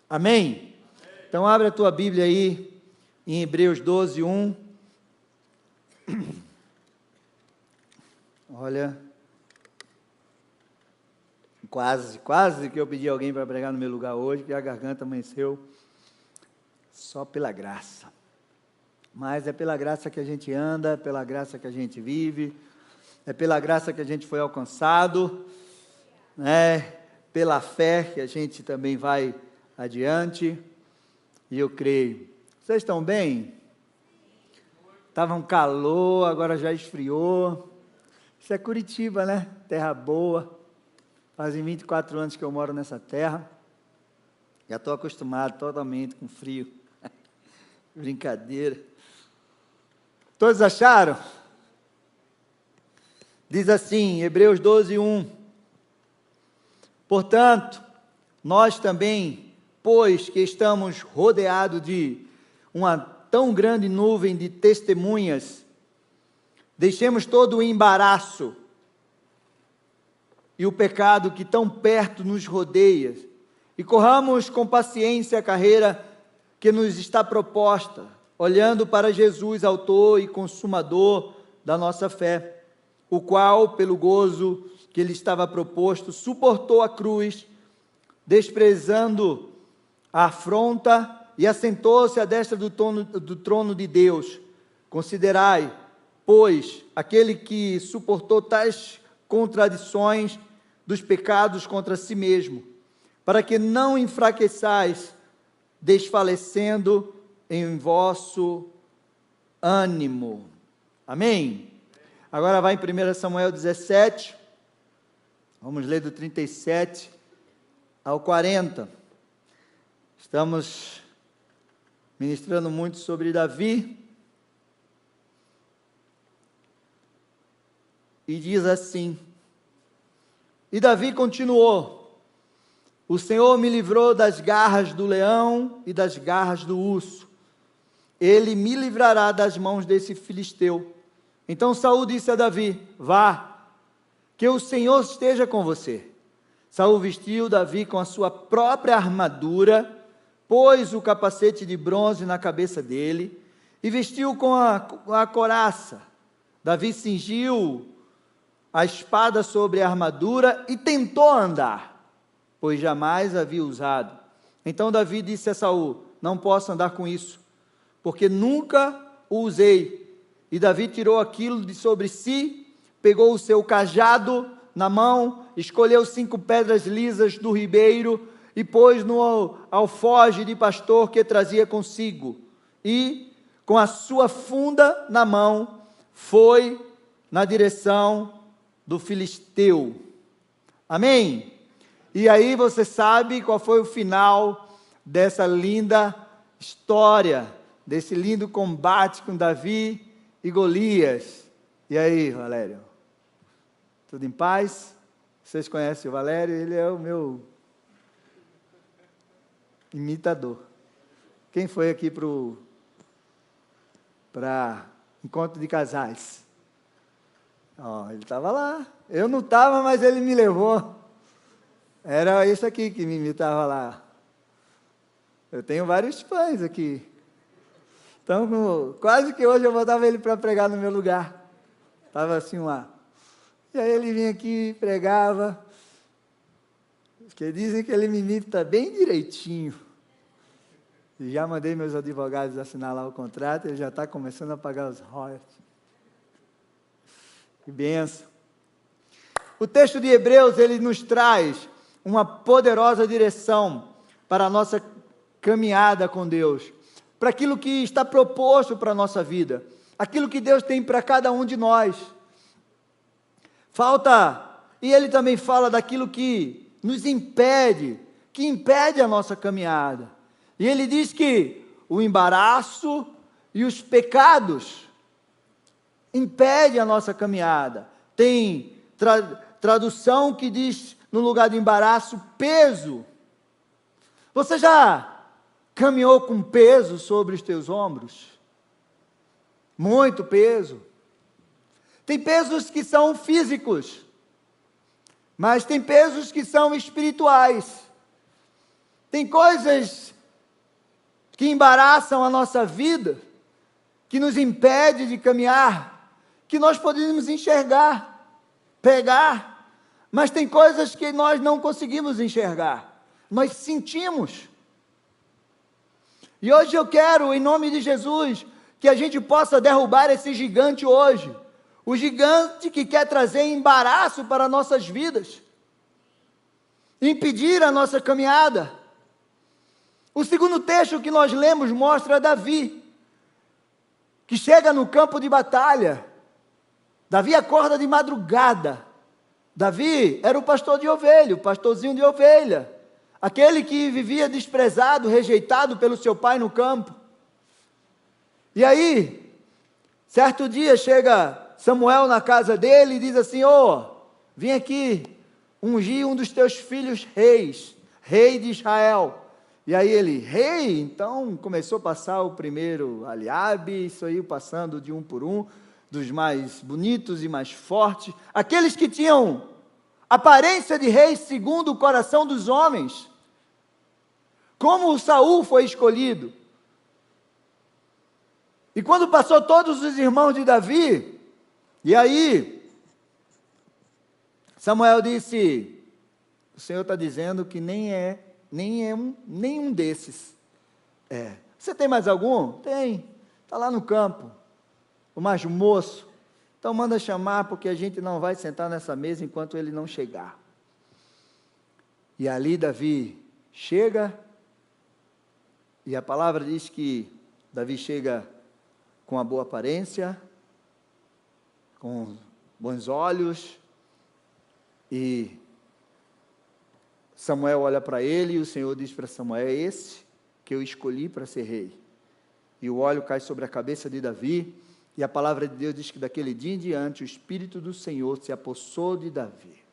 Amém? Então abre a tua Bíblia aí, em Hebreus 12, 1. Olha, quase que eu pedi alguém para pregar no meu lugar hoje, que a garganta amanheceu só pela graça. Mas é pela graça que a gente anda, é pela graça que a gente vive, é pela graça que a gente foi alcançado, né? Pela fé que a gente também vai adiante, e eu creio. Vocês estão bem? Estava um calor, agora já esfriou. Isso é Curitiba, né? Terra boa. Fazem 24 anos que eu moro nessa terra. Já estou acostumado totalmente com frio. Brincadeira. Todos acharam? Diz assim, Hebreus 12, 1. Portanto, nós também, pois que estamos rodeados de uma tão grande nuvem de testemunhas, deixemos todo o embaraço e o pecado que tão perto nos rodeia, e corramos com paciência a carreira que nos está proposta, olhando para Jesus, autor e consumador da nossa fé, o qual, pelo gozo que lhe estava proposto, suportou a cruz, desprezando a afronta, e assentou-se à destra do trono de Deus. Considerai, pois, aquele que suportou tais contradições dos pecados contra si mesmo, para que não enfraqueçais, desfalecendo em vosso ânimo. Amém? Agora vai em 1 Samuel 17, vamos ler do 37 ao 40. Estamos ministrando muito sobre Davi, e diz assim: e Davi continuou: o Senhor me livrou das garras do leão e das garras do urso, ele me livrará das mãos desse filisteu. Então Saul disse a Davi: vá, que o Senhor esteja com você. Saul vestiu Davi com a sua própria armadura, pôs o capacete de bronze na cabeça dele, e vestiu com a couraça. Davi cingiu a espada sobre a armadura e tentou andar, pois jamais havia usado. Então Davi disse a Saul: não posso andar com isso, porque nunca o usei. E Davi tirou aquilo de sobre si, pegou o seu cajado na mão, escolheu 5 pedras lisas do ribeiro e pôs no alforje de pastor que trazia consigo, e com a sua funda na mão foi na direção do filisteu. Amém? E aí você sabe qual foi o final dessa linda história, desse lindo combate com Davi e Golias. E aí, Valério? Tudo em paz? Vocês conhecem o Valério? Ele é o meu imitador. Quem foi aqui para encontro de casais? Ele estava lá. Eu não estava, mas ele me levou. Era esse aqui que me imitava lá. Eu tenho vários fãs aqui. Então, quase que hoje eu botava ele para pregar no meu lugar. Estava assim lá. E aí ele vinha aqui, pregava. Porque dizem que ele me imita bem direitinho. E já mandei meus advogados assinar lá o contrato, ele já está começando a pagar os royalties. Que benção. O texto de Hebreus, ele nos traz uma poderosa direção para a nossa caminhada com Deus, para aquilo que está proposto para a nossa vida, aquilo que Deus tem para cada um de nós. E ele também fala daquilo que nos impede, que impede a nossa caminhada. E ele diz que o embaraço e os pecados impedem a nossa caminhada. Tem tradução que diz, no lugar de embaraço, peso. Você já caminhou com peso sobre os teus ombros? Muito peso. Tem pesos que são físicos, mas tem pesos que são espirituais. Tem coisas que embaraçam a nossa vida, que nos impede de caminhar, que nós podemos enxergar, pegar, mas tem coisas que nós não conseguimos enxergar, nós sentimos. E hoje eu quero, em nome de Jesus, que a gente possa derrubar esse gigante hoje, o gigante que quer trazer embaraço para nossas vidas, impedir a nossa caminhada. O segundo texto que nós lemos mostra Davi, que chega no campo de batalha. Davi acorda de madrugada. Davi era o pastor de ovelha, o pastorzinho de ovelha, aquele que vivia desprezado, rejeitado pelo seu pai no campo. E aí, certo dia chega Samuel na casa dele e diz assim: vim aqui ungir um dos teus filhos rei de Israel. E aí ele, rei? Então começou a passar o primeiro Eliabe, isso aí passando de um por um, dos mais bonitos e mais fortes, aqueles que tinham aparência de reis segundo o coração dos homens, como o Saul foi escolhido. E quando passou todos os irmãos de Davi, e aí Samuel disse: o Senhor está dizendo que nenhum desses. Você tem mais algum? Tem, está lá no campo, o mais moço. Então manda chamar, porque a gente não vai sentar nessa mesa enquanto ele não chegar. E ali Davi chega, e a palavra diz que Davi chega com a boa aparência, com bons olhos, e Samuel olha para ele e o Senhor diz para Samuel: é esse que eu escolhi para ser rei. E o óleo cai sobre a cabeça de Davi, e a palavra de Deus diz que daquele dia em diante o Espírito do Senhor se apossou de Davi.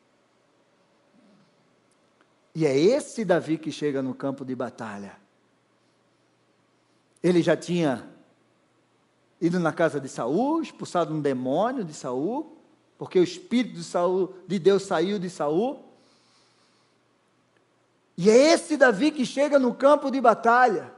E é esse Davi que chega no campo de batalha. Ele já tinha ido na casa de Saul, expulsado um demônio de Saul, porque o Espírito de Deus saiu de Saul. E é esse Davi que chega no campo de batalha.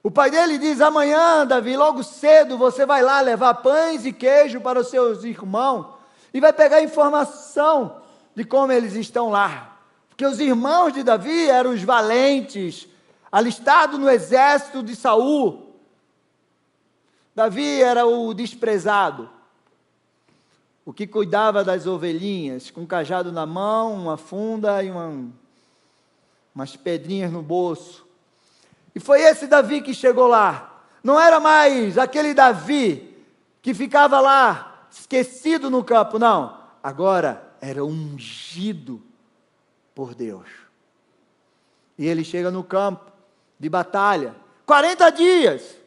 O pai dele diz: amanhã, Davi, logo cedo, você vai lá levar pães e queijo para os seus irmãos, e vai pegar informação de como eles estão lá. Porque os irmãos de Davi eram os valentes, alistados no exército de Saul. Davi era o desprezado, o que cuidava das ovelhinhas, com um cajado na mão, uma funda e umas pedrinhas no bolso. E foi esse Davi que chegou lá. Não era mais aquele Davi que ficava lá, esquecido no campo, não. Agora era ungido por Deus. E ele chega no campo de batalha. 40 dias.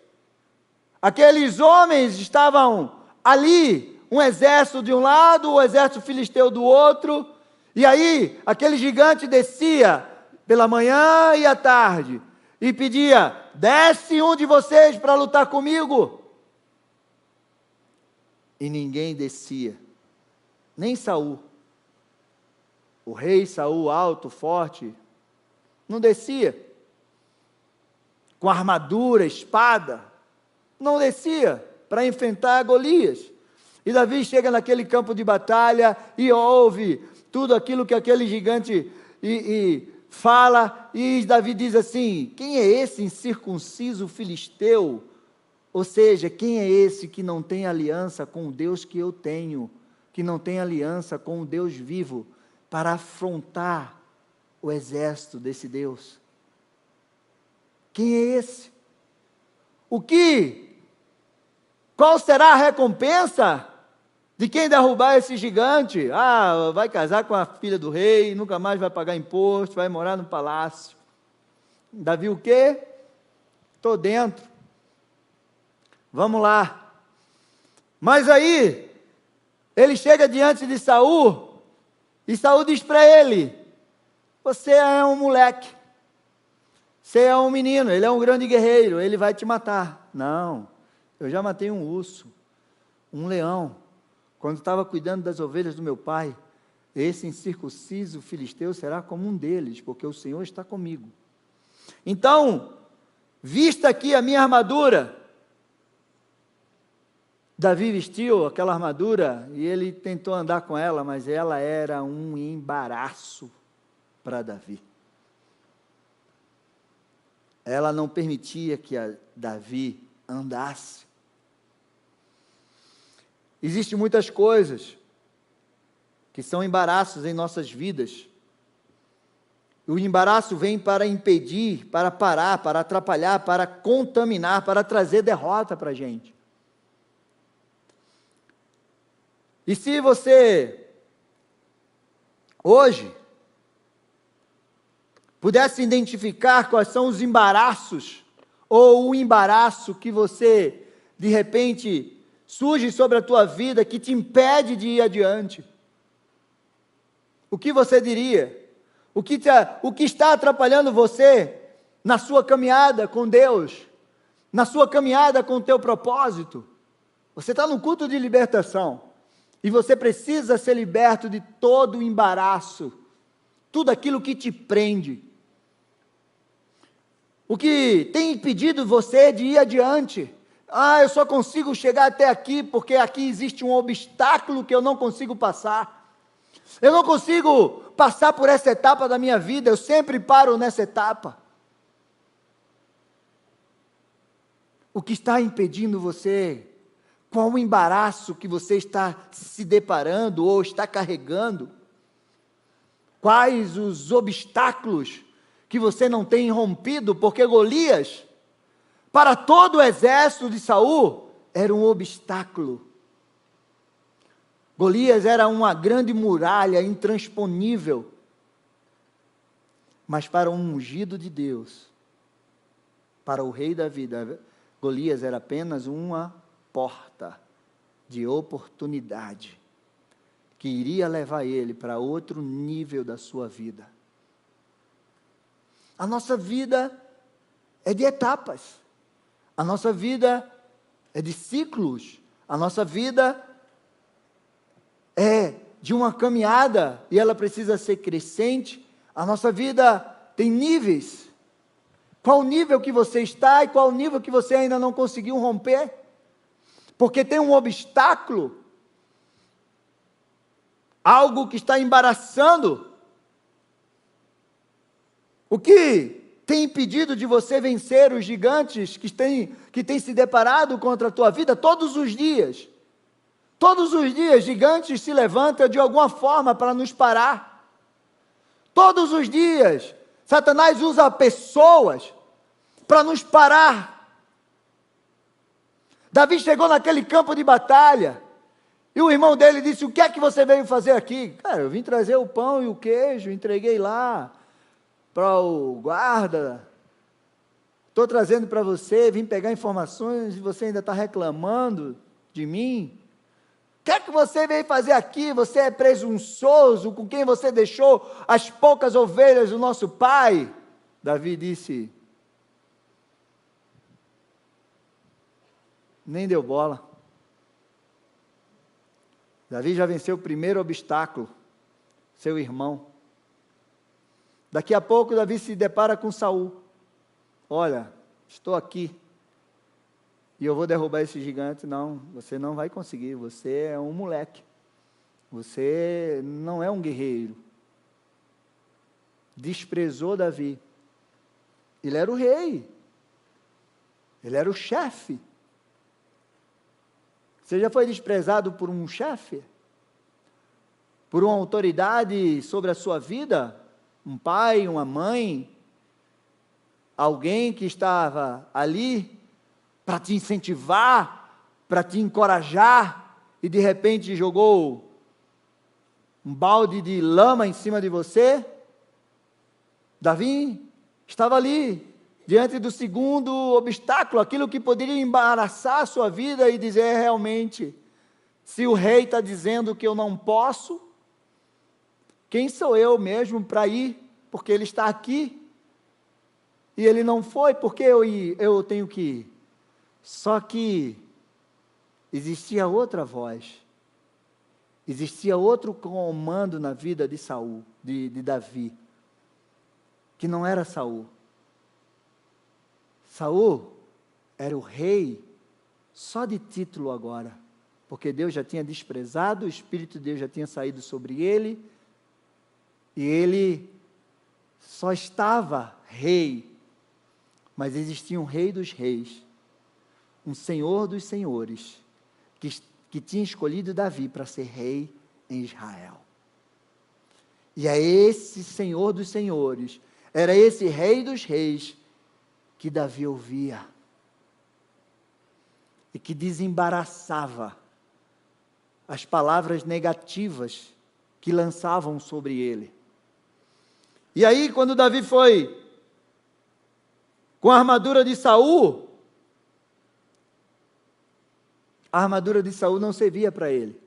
Aqueles homens estavam ali, um exército de um lado, o exército filisteu do outro. E aí, aquele gigante descia pela manhã e à tarde, e pedia: desce um de vocês para lutar comigo. E ninguém descia, nem Saul. O rei Saul, alto, forte, não descia, com armadura, espada, não descia para enfrentar Golias. E Davi chega naquele campo de batalha e ouve tudo aquilo que aquele gigante fala, e Davi diz assim: quem é esse incircunciso filisteu? Ou seja, quem é esse que não tem aliança com o Deus que eu tenho, que não tem aliança com o Deus vivo, para afrontar o exército desse Deus? Quem é esse? Qual será a recompensa de quem derrubar esse gigante? Vai casar com a filha do rei, nunca mais vai pagar imposto, vai morar no palácio. Davi o quê? Estou dentro. Vamos lá. Mas aí, ele chega diante de Saul, e Saul diz para ele: você é um moleque, você é um menino, ele é um grande guerreiro, ele vai te matar. Não, eu já matei um urso, um leão, quando estava cuidando das ovelhas do meu pai. Esse incircunciso filisteu será como um deles, porque o Senhor está comigo. Então, vista aqui a minha armadura. Davi vestiu aquela armadura e ele tentou andar com ela, mas ela era um embaraço para Davi. Ela não permitia que Davi andasse. Existem muitas coisas que são embaraços em nossas vidas. O embaraço vem para impedir, para parar, para atrapalhar, para contaminar, para trazer derrota para a gente. E se você, hoje, pudesse identificar quais são os embaraços, ou o embaraço que você, de repente, surge sobre a tua vida, que te impede de ir adiante, o que você diria? O que está atrapalhando você na sua caminhada com Deus, na sua caminhada com o teu propósito? Você está no culto de libertação, e você precisa ser liberto de todo o embaraço, tudo aquilo que te prende. O que tem impedido você de ir adiante? Eu só consigo chegar até aqui porque aqui existe um obstáculo que eu não consigo passar. Eu não consigo passar por essa etapa da minha vida, eu sempre paro nessa etapa. O que está impedindo você? Qual o embaraço que você está se deparando ou está carregando? Quais os obstáculos que você não tem rompido? Porque Golias, para todo o exército de Saul, era um obstáculo. Golias era uma grande muralha intransponível. Mas para um ungido de Deus, para o rei da vida, Golias era apenas uma porta de oportunidade que iria levar ele para outro nível da sua vida. A nossa vida é de etapas, a nossa vida é de ciclos, a nossa vida é de uma caminhada e ela precisa ser crescente. A nossa vida tem níveis. Qual o nível que você está e qual o nível que você ainda não conseguiu romper? Porque tem um obstáculo, algo que está embaraçando. O que tem impedido de você vencer os gigantes que têm se deparado contra a tua vida todos os dias? Todos os dias, gigantes se levantam de alguma forma para nos parar. Todos os dias, Satanás usa pessoas para nos parar. Davi chegou naquele campo de batalha, e o irmão dele disse: o que é que você veio fazer aqui? Cara, eu vim trazer o pão e o queijo, entreguei lá para o guarda, estou trazendo para você, vim pegar informações e você ainda está reclamando de mim? O que é que você veio fazer aqui? Você é presunçoso com quem você deixou as poucas ovelhas do nosso pai? Davi disse: nem deu bola. Davi já venceu o primeiro obstáculo, seu irmão. Daqui a pouco Davi se depara com Saul. Olha, estou aqui e eu vou derrubar esse gigante. Não, você não vai conseguir, você é um moleque, você não é um guerreiro. Desprezou Davi. Ele era o rei, ele era o chefe. Você já foi desprezado por um chefe? Por uma autoridade sobre a sua vida? Um pai, uma mãe? Alguém que estava ali para te incentivar, para te encorajar, e de repente jogou um balde de lama em cima de você? Davi estava ali, diante do segundo obstáculo, aquilo que poderia embaraçar a sua vida e dizer: realmente, se o rei está dizendo que eu não posso, quem sou eu mesmo para ir? Porque ele está aqui, e ele não foi, porque eu tenho que ir. Só que existia outra voz, existia outro comando na vida de Saul, de Davi, que não era Saul. Saul era o rei só de título agora, porque Deus já tinha desprezado, o Espírito de Deus já tinha saído sobre ele, e ele só estava rei, mas existia um rei dos reis, um senhor dos senhores, que tinha escolhido Davi para ser rei em Israel. E é esse senhor dos senhores, era esse rei dos reis, que Davi ouvia, e que desembaraçava as palavras negativas que lançavam sobre ele. E aí, quando Davi foi com a armadura de Saul, a armadura de Saul não servia para ele.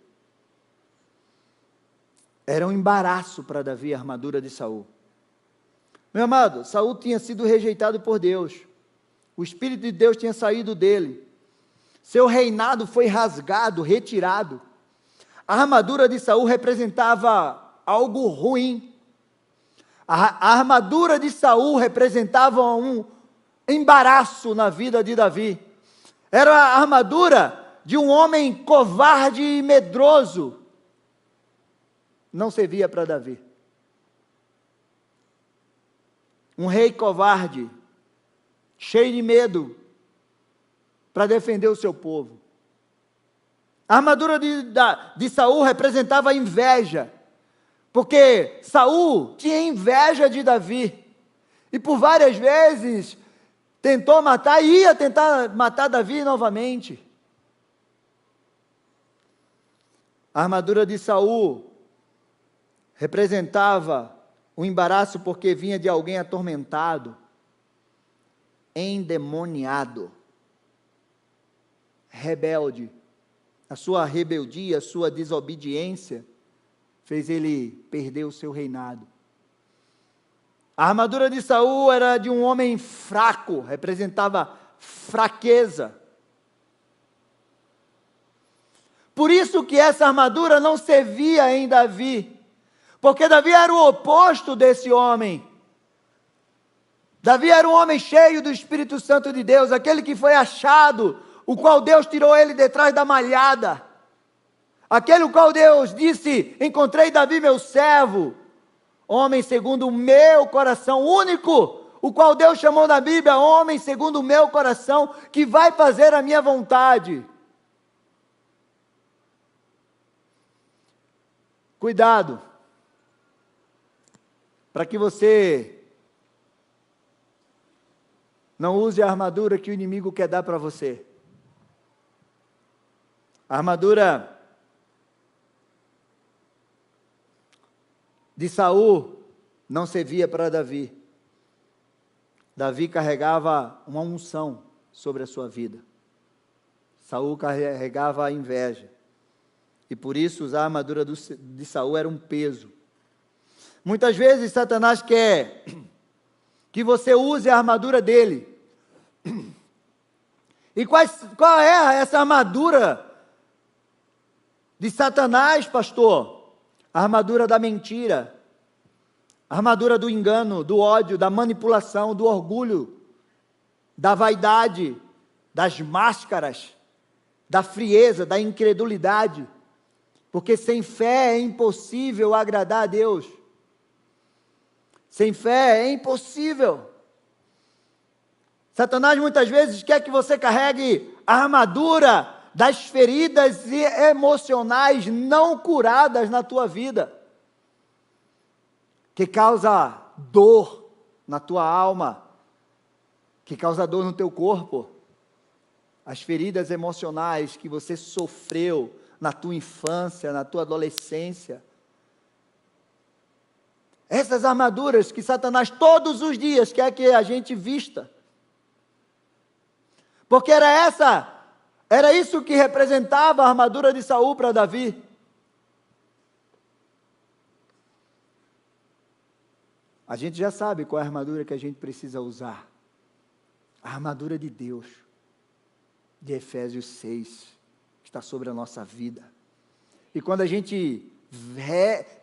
Era um embaraço para Davi a armadura de Saul. Meu amado, Saul tinha sido rejeitado por Deus. O Espírito de Deus tinha saído dele. Seu reinado foi rasgado, retirado. A armadura de Saul representava algo ruim. A armadura de Saul representava um embaraço na vida de Davi. Era a armadura de um homem covarde e medroso. Não servia para Davi. Um rei covarde, cheio de medo, para defender o seu povo. A armadura de Saul representava a inveja, porque Saul tinha inveja de Davi, e por várias vezes tentou matar, e ia tentar matar Davi novamente. A armadura de Saul representava o embaraço porque vinha de alguém atormentado, endemoniado, rebelde. A sua rebeldia, a sua desobediência fez ele perder o seu reinado. A armadura de Saul era de um homem fraco, representava fraqueza. Por isso que essa armadura não servia em Davi, porque Davi era o oposto desse homem. Davi era um homem cheio do Espírito Santo de Deus, aquele que foi achado, o qual Deus tirou ele de trás da malhada. Aquele o qual Deus disse: encontrei Davi meu servo, homem segundo o meu coração, único, o qual Deus chamou na Bíblia, homem segundo o meu coração, que vai fazer a minha vontade. Cuidado, para que você não use a armadura que o inimigo quer dar para você. A armadura de Saul não servia para Davi. Davi carregava uma unção sobre a sua vida. Saul carregava a inveja. E por isso usar a armadura de Saul era um peso. Muitas vezes Satanás quer que você use a armadura dele. E qual é essa armadura de Satanás, pastor? A armadura da mentira, a armadura do engano, do ódio, da manipulação, do orgulho, da vaidade, das máscaras, da frieza, da incredulidade. Porque sem fé é impossível agradar a Deus. Sem fé é impossível. Satanás muitas vezes quer que você carregue a armadura das feridas emocionais não curadas na tua vida, que causa dor na tua alma, que causa dor no teu corpo. As feridas emocionais que você sofreu na tua infância, na tua adolescência. Essas armaduras que Satanás todos os dias quer que a gente vista. Porque era isso que representava a armadura de Saul para Davi. A gente já sabe qual é a armadura que a gente precisa usar. A armadura de Deus, de Efésios 6, que está sobre a nossa vida. E quando a gente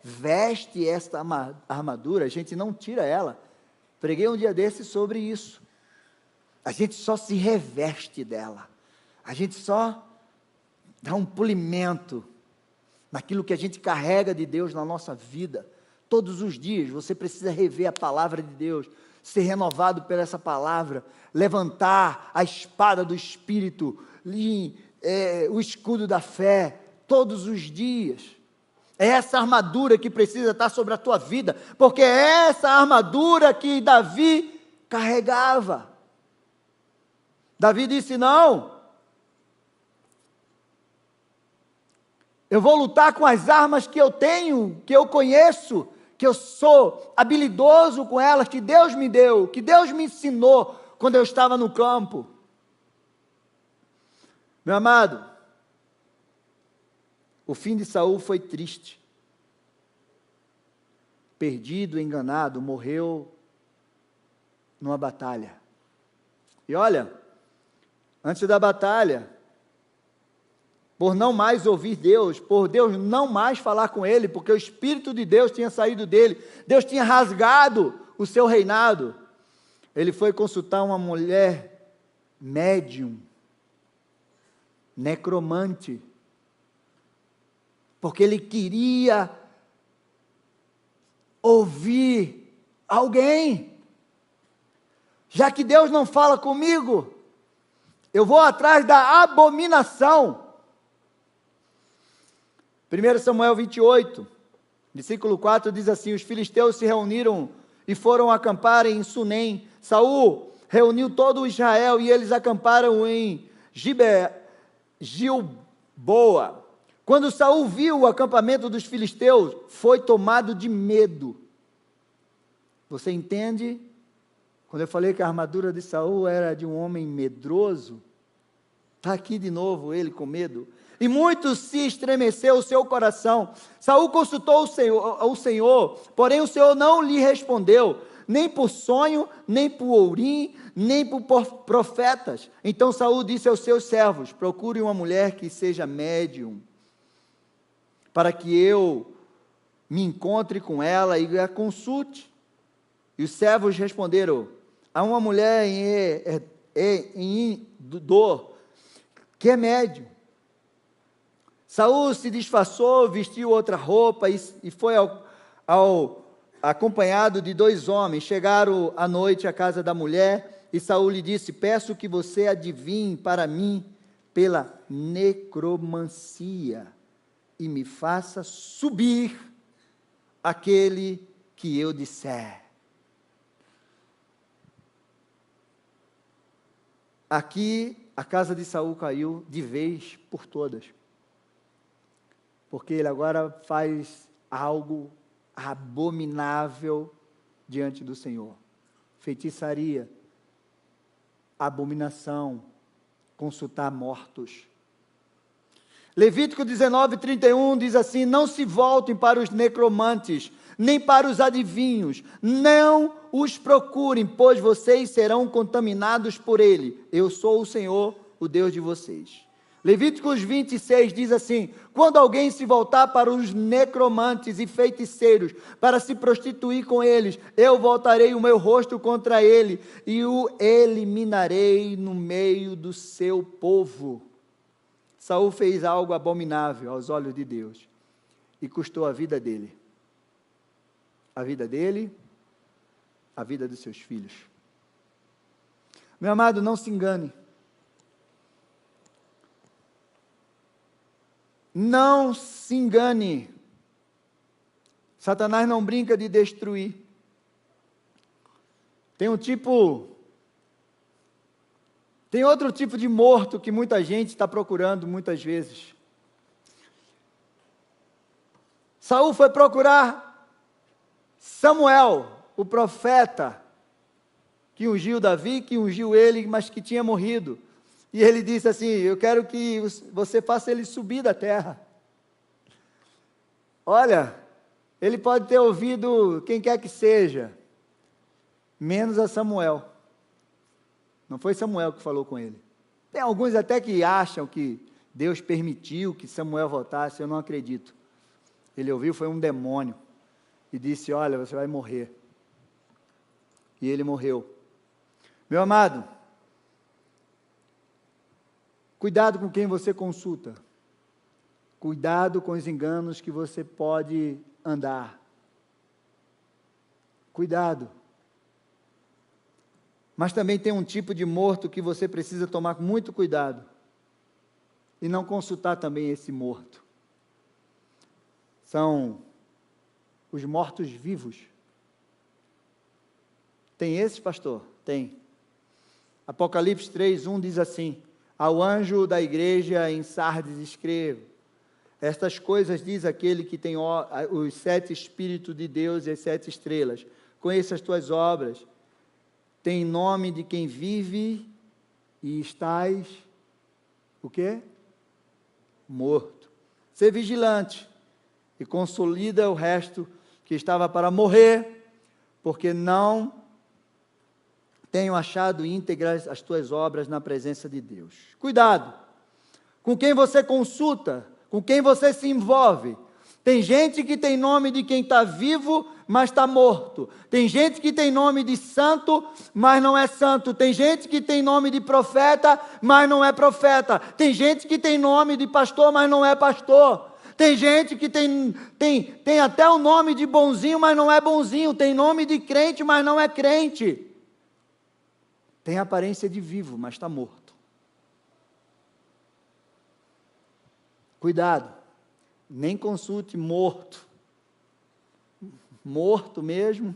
veste esta armadura, a gente não tira ela. Preguei um dia desses sobre isso. A gente só se reveste dela. A gente só dá um polimento naquilo que a gente carrega de Deus na nossa vida. Todos os dias você precisa rever a palavra de Deus, ser renovado por essa palavra, levantar a espada do Espírito, o escudo da fé, todos os dias. É essa armadura que precisa estar sobre a tua vida, porque é essa armadura que Davi carregava. Davi disse: não, eu vou lutar com as armas que eu tenho, que eu conheço, que eu sou habilidoso com elas, que Deus me deu, que Deus me ensinou quando eu estava no campo. Meu amado, o fim de Saul foi triste. Perdido, enganado, morreu numa batalha. E olha, antes da batalha, por não mais ouvir Deus, por Deus não mais falar com ele, porque o Espírito de Deus tinha saído dele, Deus tinha rasgado o seu reinado, ele foi consultar uma mulher médium, necromante, porque ele queria ouvir alguém. Já que Deus não fala comigo, eu vou atrás da abominação. 1 Samuel 28, versículo 4 diz assim: os filisteus se reuniram e foram acampar em Sunem. Saul reuniu todo o Israel e eles acamparam em Gilboa. Quando Saul viu o acampamento dos filisteus, foi tomado de medo. Você entende? Quando eu falei que a armadura de Saul era de um homem medroso, está aqui de novo ele com medo. E muito se estremeceu o seu coração. Saul consultou o Senhor, porém o Senhor não lhe respondeu, nem por sonho, nem por Urim, nem por profetas. Então Saul disse aos seus servos: procure uma mulher que seja médium, para que eu me encontre com ela e a consulte. E os servos responderam: há uma mulher em Dor, que é médium. Saul se disfarçou, vestiu outra roupa e foi acompanhado de 2 homens. Chegaram à noite à casa da mulher e Saul lhe disse: peço que você adivinhe para mim pela necromancia e me faça subir aquele que eu disser. Aqui a casa de Saul caiu de vez por todas, porque ele agora faz algo abominável diante do Senhor. Feitiçaria, abominação, consultar mortos. Levítico 19:31 diz assim: não se voltem para os necromantes, nem para os adivinhos, não os procurem, pois vocês serão contaminados por ele. Eu sou o Senhor, o Deus de vocês. Levíticos 26 diz assim: quando alguém se voltar para os necromantes e feiticeiros, para se prostituir com eles, eu voltarei o meu rosto contra ele, e o eliminarei no meio do seu povo. Saul fez algo abominável aos olhos de Deus, e custou a vida dele. A vida dele, a vida dos seus filhos. Meu amado, não se engane. Não se engane. Satanás não brinca de destruir. Tem outro tipo de morto que muita gente está procurando muitas vezes. Saul foi procurar Samuel, o profeta, que ungiu Davi, que ungiu ele, mas que tinha morrido. E ele disse assim: eu quero que você faça ele subir da terra. Olha, ele pode ter ouvido quem quer que seja, menos a Samuel. Não foi Samuel que falou com ele. Tem alguns até que acham que Deus permitiu que Samuel voltasse, eu não acredito. Ele ouviu, foi um demônio, e disse: olha, você vai morrer. E ele morreu. Meu amado, Cuidado com quem você consulta. Cuidado com os enganos que você pode andar. Cuidado. Mas também tem um tipo de morto que você precisa tomar muito cuidado. E não consultar também esse morto. São os mortos-vivos. Tem esses, pastor? Tem. Apocalipse 3:1 diz assim: ao anjo da igreja em Sardes escrevo: estas coisas diz aquele que tem os 7 Espíritos de Deus e as 7 estrelas. Conheça as tuas obras. Tem nome de quem vive e estás, o quê? Morto. Ser vigilante e consolida o resto que estava para morrer, porque não tenho achado íntegras as tuas obras na presença de Deus. Cuidado com quem você consulta, com quem você se envolve. Tem gente que tem nome de quem está vivo, mas está morto. Tem gente que tem nome de santo, mas não é santo. Tem gente que tem nome de profeta, mas não é profeta. Tem gente que tem nome de pastor, mas não é pastor. Tem gente que tem até o nome de bonzinho, mas não é bonzinho. Tem nome de crente, mas não é crente. Tem aparência de vivo, mas está morto. Cuidado. Nem consulte morto. Morto mesmo.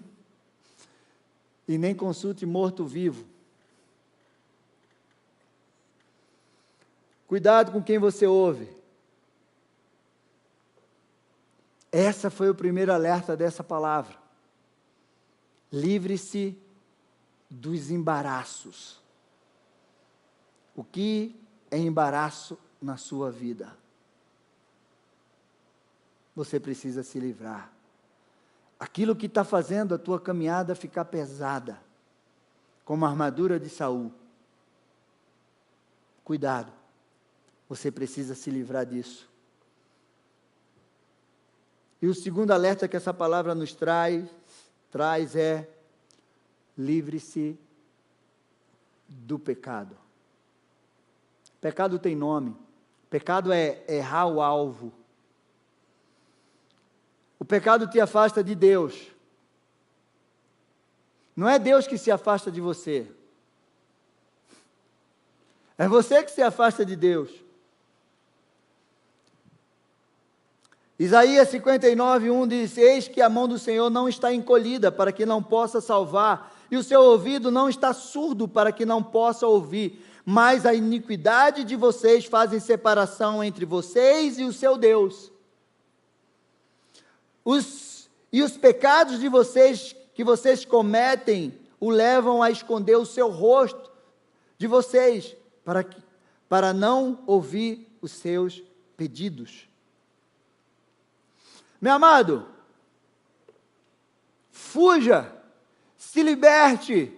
E nem consulte morto-vivo. Cuidado com quem você ouve. Essa foi o primeiro alerta dessa palavra. Livre-se dos embaraços. O que é embaraço na sua vida? Você precisa se livrar. Aquilo que está fazendo a tua caminhada ficar pesada, como a armadura de Saul. Cuidado, você precisa se livrar disso. E o segundo alerta que essa palavra nos traz é: livre-se do pecado. Pecado tem nome. Pecado é errar o alvo. O pecado te afasta de Deus. Não é Deus que se afasta de você. É você que se afasta de Deus. Isaías 59:1 diz: eis que a mão do Senhor não está encolhida para que não possa salvar, e o seu ouvido não está surdo para que não possa ouvir, mas a iniquidade de vocês fazem separação entre vocês e o seu Deus. Os pecados de vocês, que vocês cometem, o levam a esconder o seu rosto de vocês, para não ouvir os seus pedidos. Meu amado, fuja, se liberte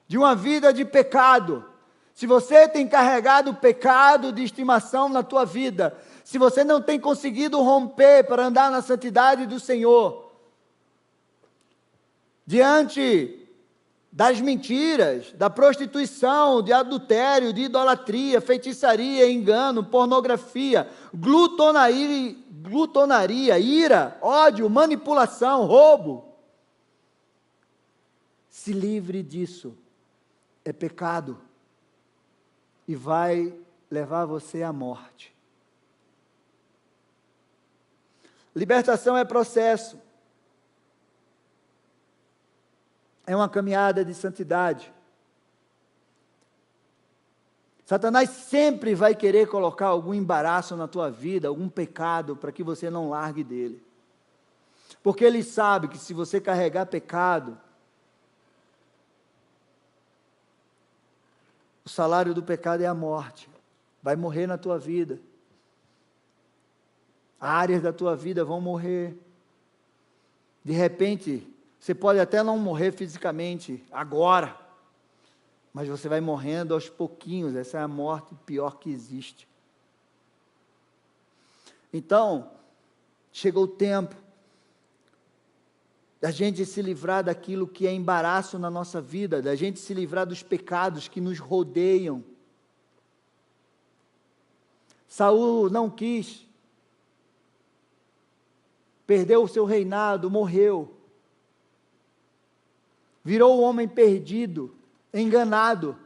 de uma vida de pecado. Se você tem carregado pecado de estimação na tua vida, se você não tem conseguido romper para andar na santidade do Senhor, diante das mentiras, da prostituição, de adultério, de idolatria, feitiçaria, engano, pornografia, glutonaria, ira, ódio, manipulação, roubo, se livre disso. É pecado e vai levar você à morte. Libertação é processo. É uma caminhada de santidade. Satanás sempre vai querer colocar algum embaraço na tua vida, algum pecado, para que você não largue dele. Porque ele sabe que se você carregar pecado, o salário do pecado é a morte. Vai morrer na tua vida. Áreas da tua vida vão morrer. De repente, você pode até não morrer fisicamente agora, mas você vai morrendo aos pouquinhos. Essa é a morte pior que existe. Então, chegou o tempo da gente se livrar daquilo que é embaraço na nossa vida, da gente se livrar dos pecados que nos rodeiam. Saul não quis, perdeu o seu reinado, morreu, virou um homem perdido, enganado.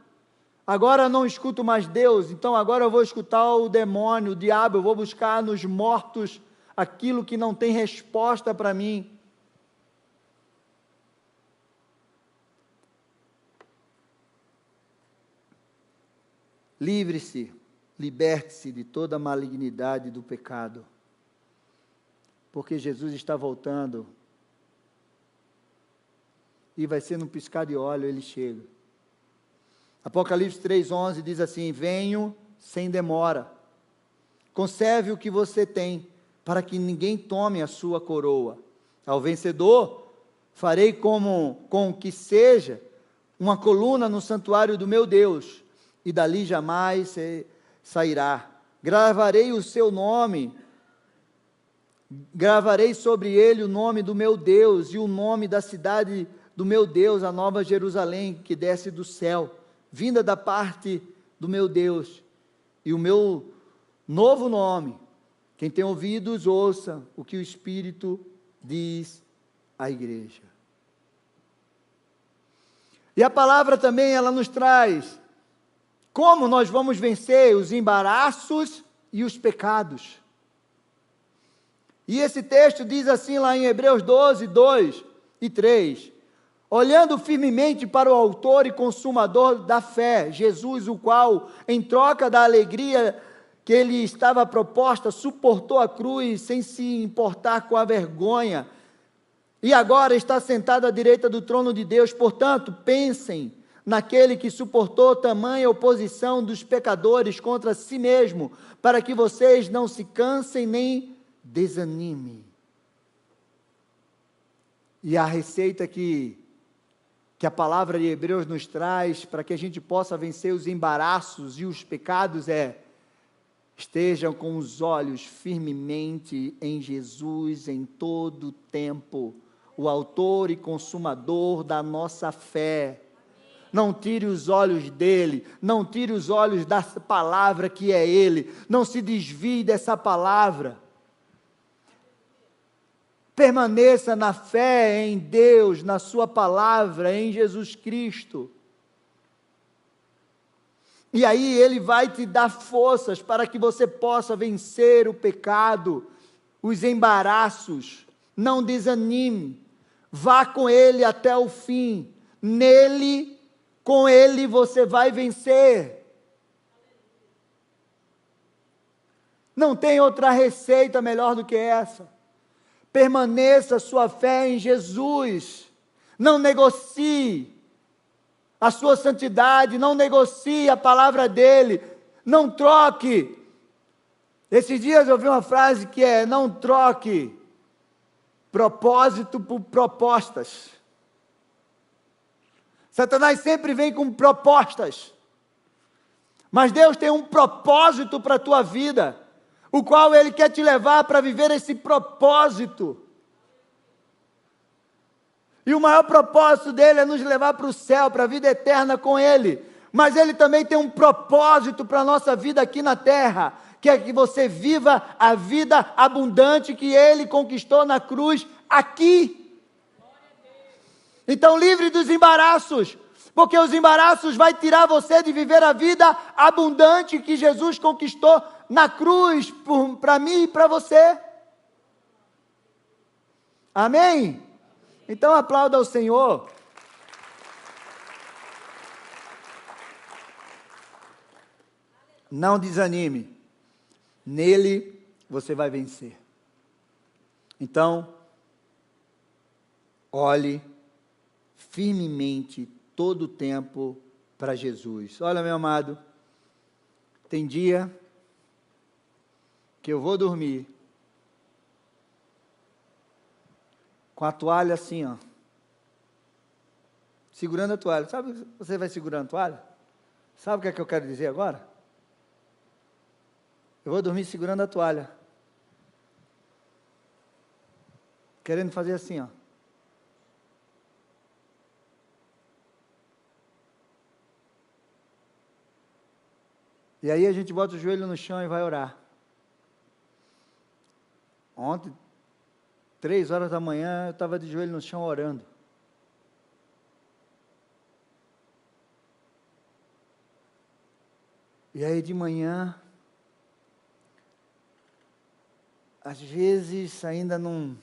Agora não escuto mais Deus, então agora eu vou escutar o demônio, o diabo, eu vou buscar nos mortos aquilo que não tem resposta para mim. Livre-se, liberte-se de toda a malignidade do pecado, porque Jesus está voltando, e vai ser num piscar de olho, ele chega. Apocalipse 3,11 diz assim: venho sem demora, conserve o que você tem, para que ninguém tome a sua coroa. Ao vencedor, farei com que seja uma coluna no santuário do meu Deus, e dali jamais sairá. Gravarei o seu nome, gravarei sobre ele o nome do meu Deus, e o nome da cidade do meu Deus, a nova Jerusalém, que desce do céu, vinda da parte do meu Deus, e o meu novo nome. Quem tem ouvidos, ouça o que o Espírito diz à igreja. E a palavra também, ela nos traz como nós vamos vencer os embaraços e os pecados. E esse texto diz assim lá em Hebreus 12, 2 e 3: olhando firmemente para o autor e consumador da fé, Jesus, o qual, em troca da alegria que lhe estava proposta, suportou a cruz sem se importar com a vergonha, e agora está sentado à direita do trono de Deus. Portanto, pensem naquele que suportou tamanha oposição dos pecadores contra si mesmo, para que vocês não se cansem nem desanimem. E a receita que a palavra de Hebreus nos traz, para que a gente possa vencer os embaraços e os pecados, é: estejam com os olhos firmemente em Jesus em todo o tempo, o autor e consumador da nossa fé. Não tire os olhos dele, não tire os olhos da palavra que é ele, não se desvie dessa palavra. Permaneça na fé em Deus, na sua palavra, em Jesus Cristo. E aí ele vai te dar forças para que você possa vencer o pecado, os embaraços. Não desanime, vá com ele até o fim. Nele, com ele você vai vencer. Não tem outra receita melhor do que essa. Permaneça sua fé em Jesus, não negocie a sua santidade, não negocie a palavra dele, não troque. Esses dias eu ouvi uma frase que é: não troque propósito por propostas. Satanás sempre vem com propostas, mas Deus tem um propósito para a tua vida, o qual Ele quer te levar para viver esse propósito. E o maior propósito dele é nos levar para o céu, para a vida eterna com Ele. Mas Ele também tem um propósito para a nossa vida aqui na terra, que é que você viva a vida abundante que Ele conquistou na cruz aqui. Então, livre dos embaraços, porque os embaraços vai tirar você de viver a vida abundante que Jesus conquistou na cruz, para mim e para você. Amém? Então aplauda ao Senhor. Não desanime, nele você vai vencer. Então, olhe firmemente todo o tempo para Jesus. Olha, meu amado, tem dia que eu vou dormir com a toalha assim, ó, segurando a toalha. Sabe, você vai segurando a toalha? Sabe o que é que eu quero dizer agora? Eu vou dormir segurando a toalha, querendo fazer assim, ó. E aí a gente bota o joelho no chão e vai orar. Ontem, 3 horas da manhã, eu estava de joelho no chão orando. E aí de manhã, às vezes ainda não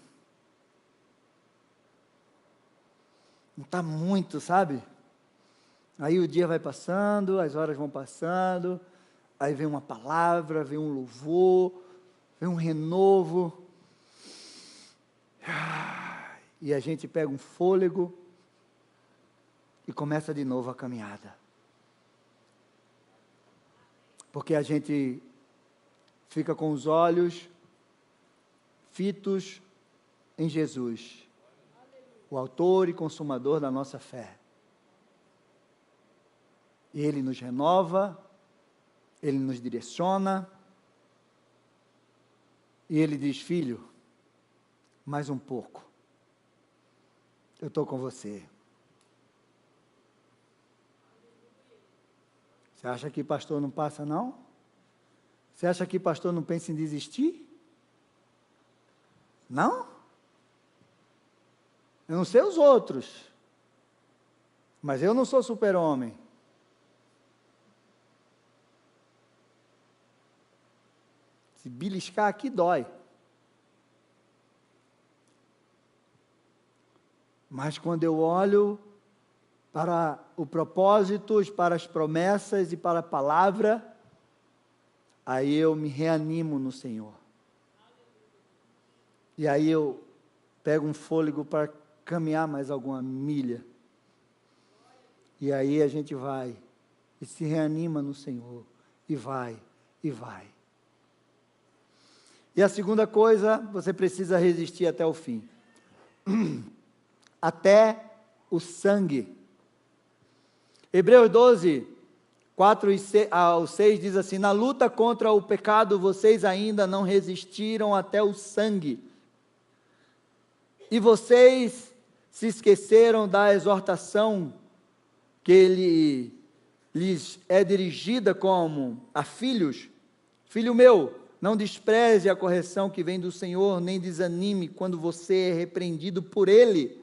está muito, sabe? Aí o dia vai passando, as horas vão passando, aí vem uma palavra, vem um louvor, vem um renovo, e a gente pega um fôlego e começa de novo a caminhada. Porque a gente fica com os olhos fitos em Jesus, o autor e consumador da nossa fé. E Ele nos renova, Ele nos direciona, e Ele diz: filho, mais um pouco, eu estou com você. Você acha que pastor não passa, não? Você acha que pastor não pensa em desistir? Não? Eu não sei os outros, mas eu não sou super-homem. Se beliscar aqui dói. Mas quando eu olho para o propósito, para as promessas e para a palavra, aí eu me reanimo no Senhor. E aí eu pego um fôlego para caminhar mais alguma milha. E aí a gente vai e se reanima no Senhor. E vai, e vai. E a segunda coisa, você precisa resistir até o fim. Até o sangue. Hebreus 12, 4 ao 6 diz assim: na luta contra o pecado, vocês ainda não resistiram até o sangue. E vocês se esqueceram da exortação que ele lhes é dirigida como a filhos. Filho meu, não despreze a correção que vem do Senhor, nem desanime quando você é repreendido por Ele,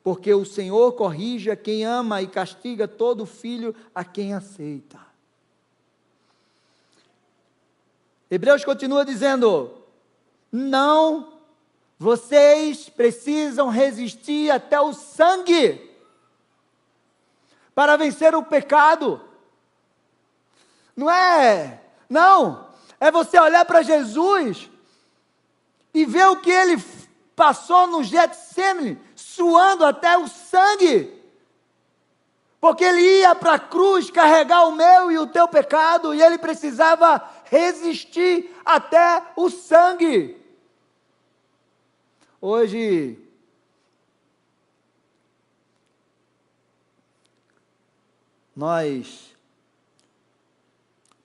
porque o Senhor corrige a quem ama e castiga todo filho a quem aceita. Hebreus continua dizendo: não, vocês precisam resistir até o sangue, para vencer o pecado. Não, é você olhar para Jesus e ver o que Ele passou no Getsemane, suando até o sangue, porque Ele ia para a cruz carregar o meu e o teu pecado, e Ele precisava resistir até o sangue. Hoje, nós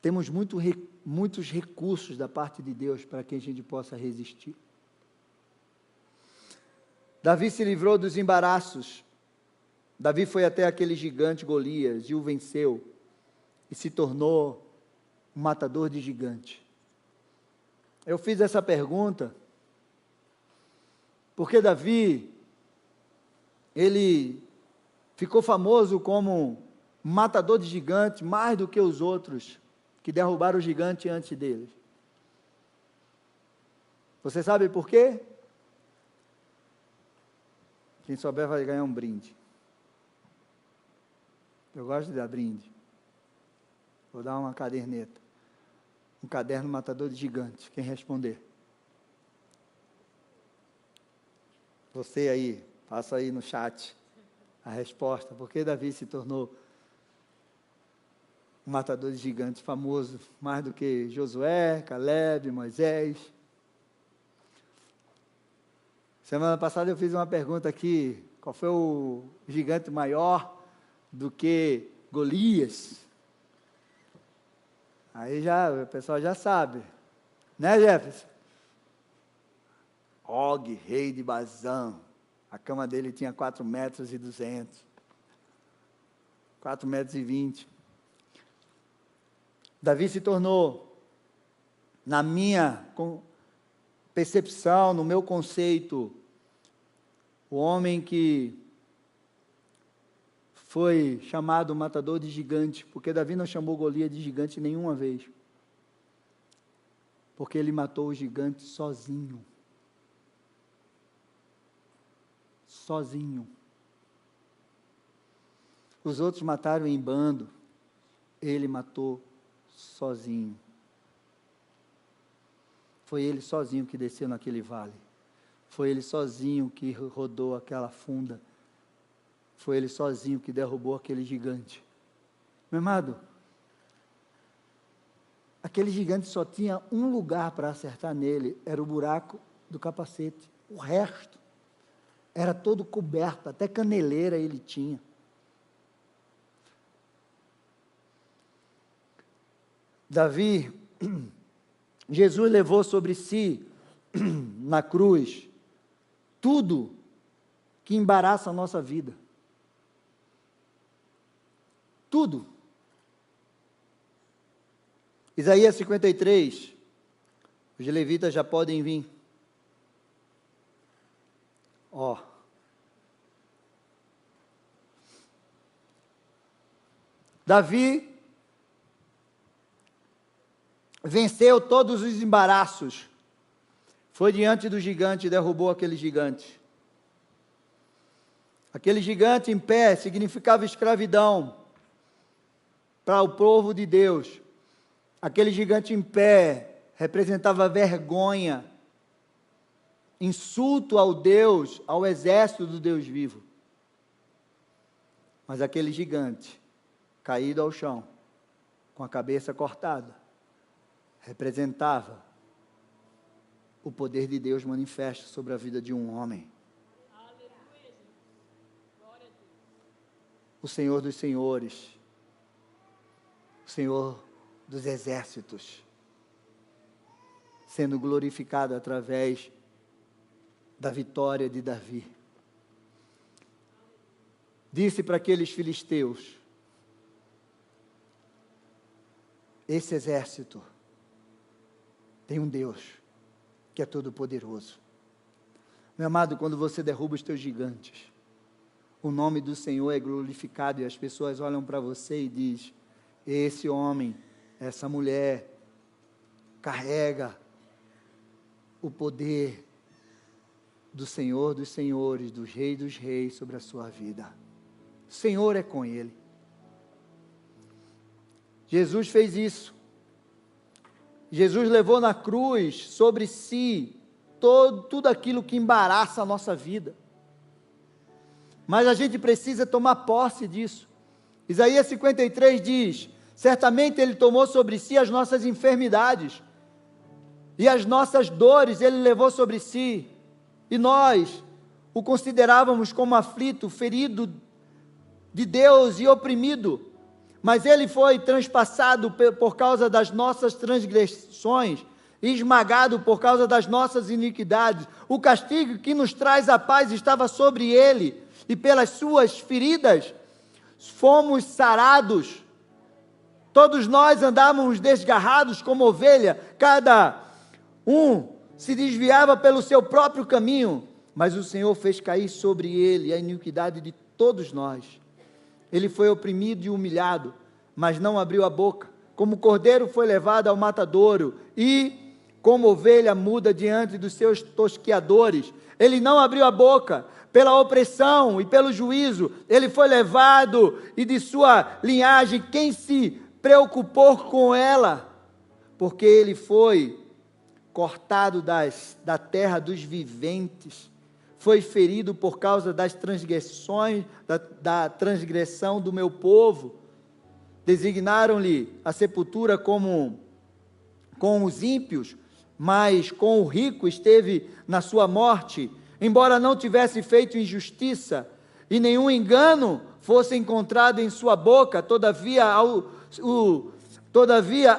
temos muitos recursos da parte de Deus para que a gente possa resistir. Davi se livrou dos embaraços. Davi foi até aquele gigante Golias e o venceu, e se tornou um matador de gigante. Eu fiz essa pergunta porque Davi, ele ficou famoso como matador de gigantes mais do que os outros que derrubaram o gigante antes dele. Você sabe por quê? Quem souber vai ganhar um brinde. Eu gosto de dar brinde. Vou dar uma caderneta. Um caderno matador de gigante. Quem responder? Você aí, passa aí no chat a resposta. Por que Davi se tornou um matador de gigantes famoso, mais do que Josué, Caleb, Moisés? Semana passada eu fiz uma pergunta aqui: qual foi o gigante maior do que Golias? Aí o pessoal já sabe, né, Jefferson? Og, rei de Bazã. A cama dele tinha 4,2 metros, 4,20 metros. Davi se tornou, na minha percepção, no meu conceito, o homem que foi chamado matador de gigante, porque Davi não chamou Golias de gigante nenhuma vez, porque ele matou o gigante sozinho. Sozinho. Os outros mataram em bando, ele matou sozinho. Foi ele sozinho que desceu naquele vale. Foi ele sozinho que rodou aquela funda. Foi ele sozinho que derrubou aquele gigante. Meu amado, aquele gigante só tinha um lugar para acertar nele, era o buraco do capacete. O resto era todo coberto, até caneleira ele tinha. Davi, Jesus levou sobre si, na cruz, tudo que embaraça a nossa vida. Tudo. Isaías 53, os levitas já podem vir. Ó. Davi venceu todos os embaraços, foi diante do gigante e derrubou aquele gigante. Aquele gigante em pé significava escravidão para o povo de Deus. Aquele gigante em pé representava vergonha, insulto ao Deus, ao exército do Deus vivo. Mas aquele gigante, caído ao chão, com a cabeça cortada, representava o poder de Deus manifesto sobre a vida de um homem. O Senhor dos senhores, o Senhor dos exércitos, sendo glorificado através da vitória de Davi. Disse para aqueles filisteus: esse exército tem um Deus que é todo poderoso. Meu amado, quando você derruba os teus gigantes, o nome do Senhor é glorificado e as pessoas olham para você e dizem: esse homem, essa mulher, carrega o poder do Senhor dos senhores, do Rei dos reis sobre a sua vida. O Senhor é com ele. Jesus fez isso. Jesus levou na cruz sobre si tudo aquilo que embaraça a nossa vida. Mas a gente precisa tomar posse disso. Isaías 53 diz: certamente Ele tomou sobre si as nossas enfermidades, e as nossas dores Ele levou sobre si, e nós o considerávamos como aflito, ferido de Deus e oprimido. Mas Ele foi transpassado por causa das nossas transgressões, esmagado por causa das nossas iniquidades. O castigo que nos traz a paz estava sobre Ele, e pelas suas feridas fomos sarados. Todos nós andávamos desgarrados como ovelha, cada um se desviava pelo seu próprio caminho, mas o Senhor fez cair sobre Ele a iniquidade de todos nós. Ele foi oprimido e humilhado, mas não abriu a boca. Como cordeiro foi levado ao matadouro, e como ovelha muda diante dos seus tosqueadores, ele não abriu a boca. Pela opressão e pelo juízo, ele foi levado, e de sua linhagem, quem se preocupou com ela? Porque ele foi cortado da terra dos viventes, foi ferido por causa das transgressões, da transgressão do meu povo. Designaram-lhe a sepultura com os ímpios, mas com o rico esteve na sua morte, embora não tivesse feito injustiça, e nenhum engano fosse encontrado em sua boca. Todavia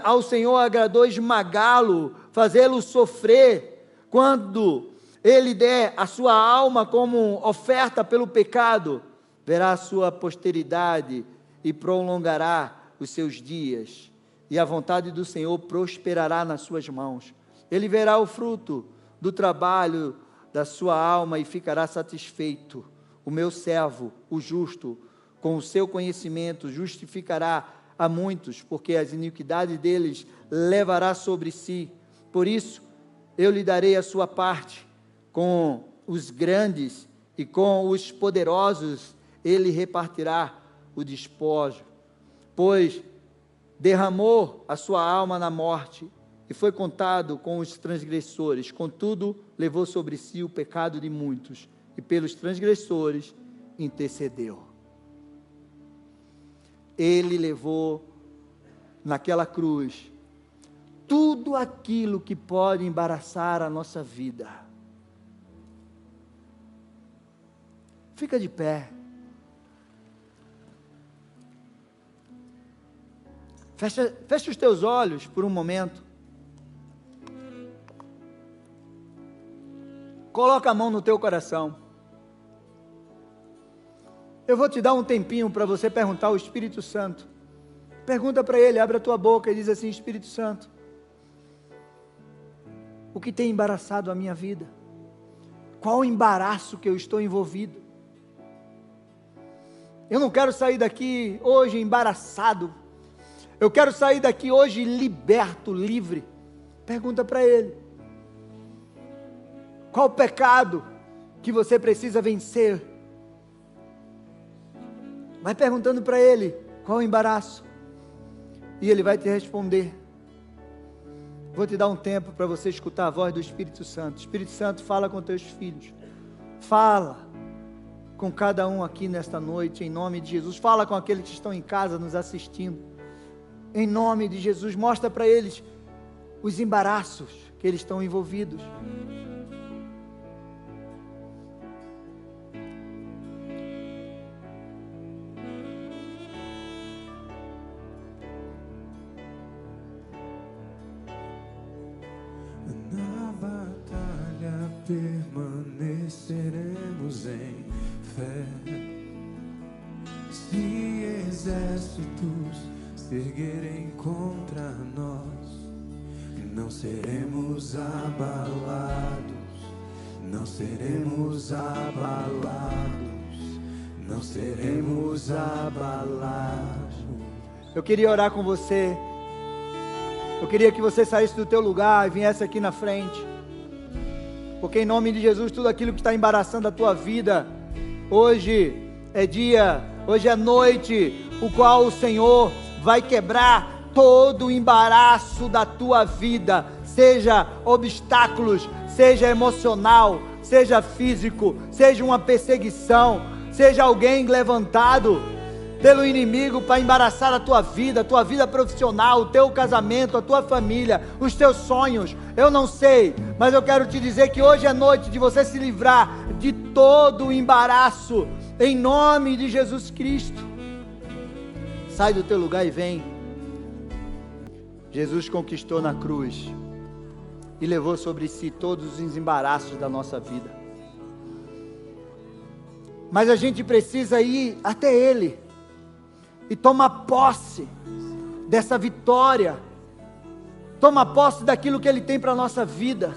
ao Senhor agradou esmagá-lo, fazê-lo sofrer. Quando Ele der a sua alma como oferta pelo pecado, verá a sua posteridade e prolongará os seus dias, e a vontade do Senhor prosperará nas suas mãos. Ele verá o fruto do trabalho da sua alma e ficará satisfeito. O meu servo, o justo, com o seu conhecimento, justificará a muitos, porque as iniquidades deles levará sobre si. Por isso, eu lhe darei a sua parte. Com os grandes e com os poderosos, ele repartirá o despojo. Pois derramou a sua alma na morte, e foi contado com os transgressores. Contudo, levou sobre si o pecado de muitos, e pelos transgressores intercedeu. Ele levou naquela cruz tudo aquilo que pode embaraçar a nossa vida. Fica de pé. Fecha os teus olhos por um momento. Coloca a mão no teu coração. Eu vou te dar um tempinho para você perguntar ao Espírito Santo. Pergunta para ele, abre a tua boca e diz assim: Espírito Santo, o que tem embaraçado a minha vida? Qual o embaraço que eu estou envolvido? Eu não quero sair daqui hoje embaraçado. Eu quero sair daqui hoje liberto, livre. Pergunta para ele. Qual o pecado que você precisa vencer? Vai perguntando para ele, qual o embaraço? E ele vai te responder. Vou te dar um tempo para você escutar a voz do Espírito Santo. Espírito Santo, fala com teus filhos. Fala com cada um aqui nesta noite, em nome de Jesus. Fala com aqueles que estão em casa nos assistindo. Em nome de Jesus, mostra para eles os embaraços que eles estão envolvidos. Permaneceremos em fé. Se exércitos se erguerem contra nós, não seremos abalados, não seremos abalados, não seremos abalados. Eu queria orar com você. Eu queria que você saísse do teu lugar e viesse aqui na frente. Porque em nome de Jesus, tudo aquilo que está embaraçando a tua vida, hoje é dia, hoje é noite, o qual o Senhor vai quebrar todo o embaraço da tua vida, seja obstáculos, seja emocional, seja físico, seja uma perseguição, seja alguém levantado pelo inimigo para embaraçar a tua vida profissional, o teu casamento, a tua família, os teus sonhos. Eu não sei, mas eu quero te dizer que hoje é noite de você se livrar de todo o embaraço, em nome de Jesus Cristo. Sai do teu lugar e vem. Jesus conquistou na cruz e levou sobre si todos os embaraços da nossa vida. Mas a gente precisa ir até Ele e toma posse dessa vitória, toma posse daquilo que Ele tem para a nossa vida.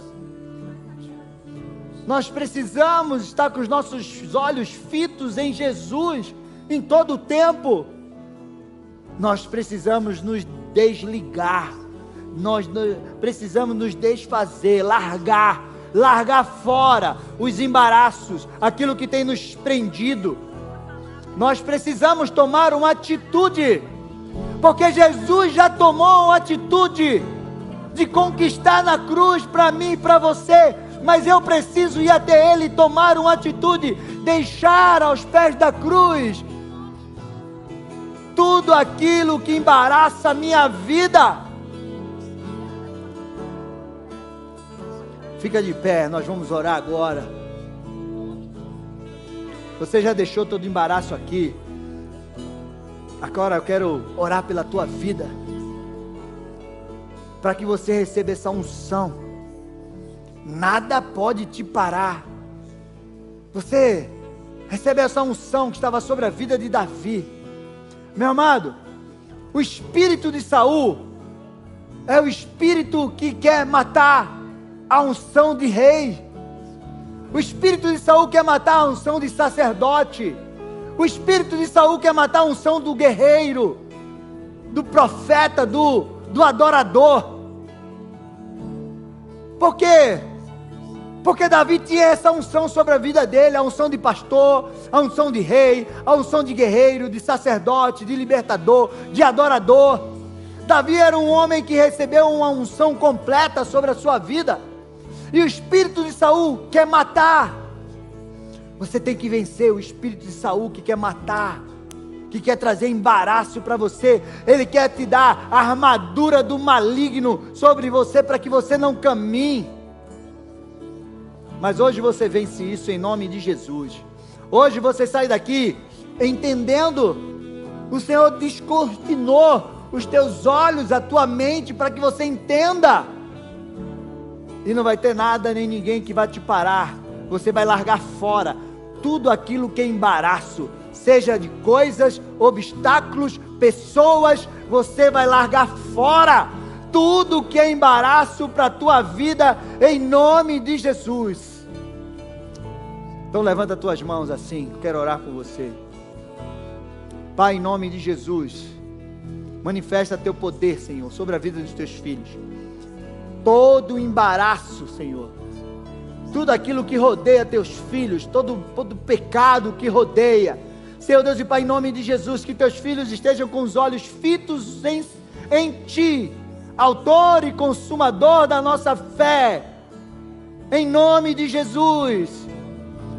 Nós precisamos estar com os nossos olhos fitos em Jesus, em todo o tempo. Nós precisamos nos desligar, nós precisamos nos desfazer, largar fora os embaraços, aquilo que tem nos prendido. Nós precisamos tomar uma atitude, porque Jesus já tomou uma atitude de conquistar na cruz para mim e para você, mas eu preciso ir até Ele e tomar uma atitude, deixar aos pés da cruz tudo aquilo que embaraça a minha vida. Fica de pé, nós vamos orar agora. Você já deixou todo o embaraço aqui. Agora eu quero orar pela tua vida, para que você receba essa unção. Nada pode te parar. Você recebe essa unção que estava sobre a vida de Davi. Meu amado, o espírito de Saul é o espírito que quer matar a unção de rei. O espírito de Saul quer matar a unção de sacerdote. O espírito de Saul quer matar a unção do guerreiro, do profeta, do adorador. Por quê? Porque Davi tinha essa unção sobre a vida dele, a unção de pastor, a unção de rei, a unção de guerreiro, de sacerdote, de libertador, de adorador. Davi era um homem que recebeu uma unção completa sobre a sua vida. E o espírito de Saul quer matar. Você tem que vencer o espírito de Saul que quer matar, que quer trazer embaraço para você. Ele quer te dar a armadura do maligno sobre você para que você não caminhe. Mas hoje você vence isso em nome de Jesus. Hoje você sai daqui entendendo. O Senhor descortinou os teus olhos, a tua mente, para que você entenda. E não vai ter nada nem ninguém que vai te parar. Você vai largar fora tudo aquilo que é embaraço, seja de coisas, obstáculos, pessoas. Você vai largar fora tudo que é embaraço para a tua vida, em nome de Jesus. Então levanta as tuas mãos assim, quero orar por você. Pai, em nome de Jesus, manifesta teu poder, Senhor, sobre a vida dos teus filhos. Todo embaraço, Senhor, tudo aquilo que rodeia teus filhos, todo pecado que rodeia, Senhor Deus e Pai, em nome de Jesus, que teus filhos estejam com os olhos fitos em Ti, autor e consumador da nossa fé, em nome de Jesus,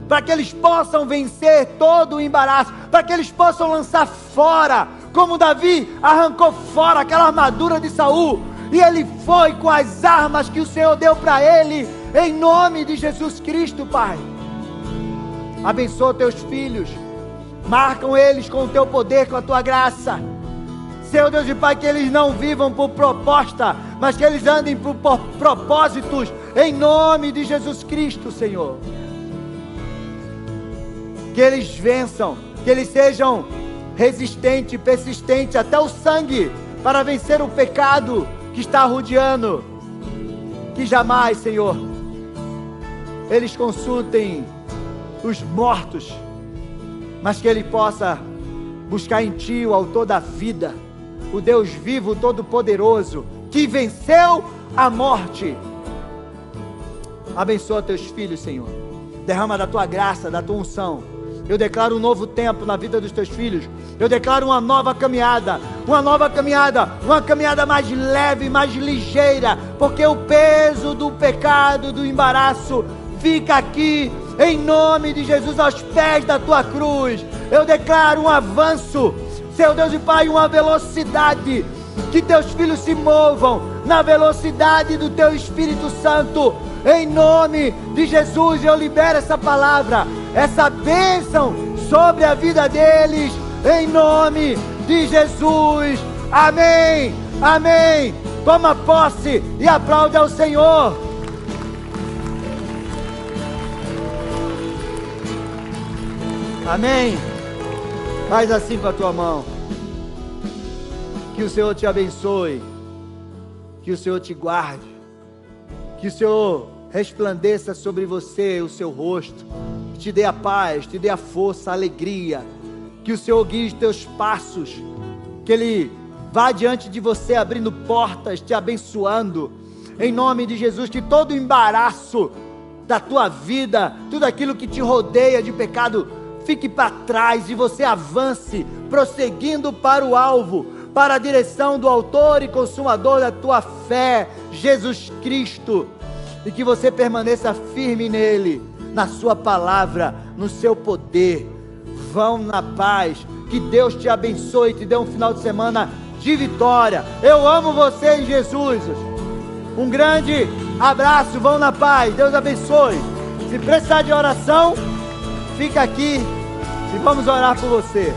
para que eles possam vencer todo o embaraço, para que eles possam lançar fora, como Davi arrancou fora aquela armadura de Saul, e ele foi com as armas que o Senhor deu para ele, em nome de Jesus Cristo, Pai. Abençoa teus filhos, marcam eles com o teu poder, com a tua graça, Senhor Deus e Pai, que eles não vivam por proposta, mas que eles andem por propósitos, em nome de Jesus Cristo, Senhor. Que eles vençam, que eles sejam resistentes, persistentes até o sangue, para vencer o pecado que está rodeando. Que jamais, Senhor, eles consultem os mortos, mas que ele possa buscar em Ti o autor da vida, o Deus vivo, todo-poderoso, que venceu a morte. Abençoa teus filhos, Senhor. Derrama da Tua graça, da Tua unção. Eu declaro um novo tempo na vida dos teus filhos. Eu declaro uma nova caminhada, uma caminhada mais leve, mais ligeira, porque o peso do pecado, do embaraço, fica aqui, em nome de Jesus, aos pés da Tua cruz. Eu declaro um avanço, Senhor Deus e Pai, uma velocidade, que teus filhos se movam na velocidade do Teu Espírito Santo, em nome de Jesus. Eu libero essa palavra, essa bênção sobre a vida deles, em nome de Jesus, amém, amém. Toma posse e aplaude ao Senhor. Amém. Faz assim com a tua mão. Que o Senhor te abençoe, que o Senhor te guarde, que o Senhor resplandeça sobre você o seu rosto, que te dê a paz, te dê a força, a alegria, que o Senhor guie os teus passos, que Ele vá diante de você abrindo portas, te abençoando, em nome de Jesus. Que todo embaraço da tua vida, tudo aquilo que te rodeia de pecado, fique para trás e você avance, prosseguindo para o alvo, para a direção do autor e consumador da tua fé, Jesus Cristo, e que você permaneça firme nele, na sua palavra, no seu poder. Vão na paz, que Deus te abençoe e te dê um final de semana de vitória. Eu amo você em Jesus. Um grande abraço, vão na paz, Deus abençoe. Se precisar de oração, fica aqui e vamos orar por você.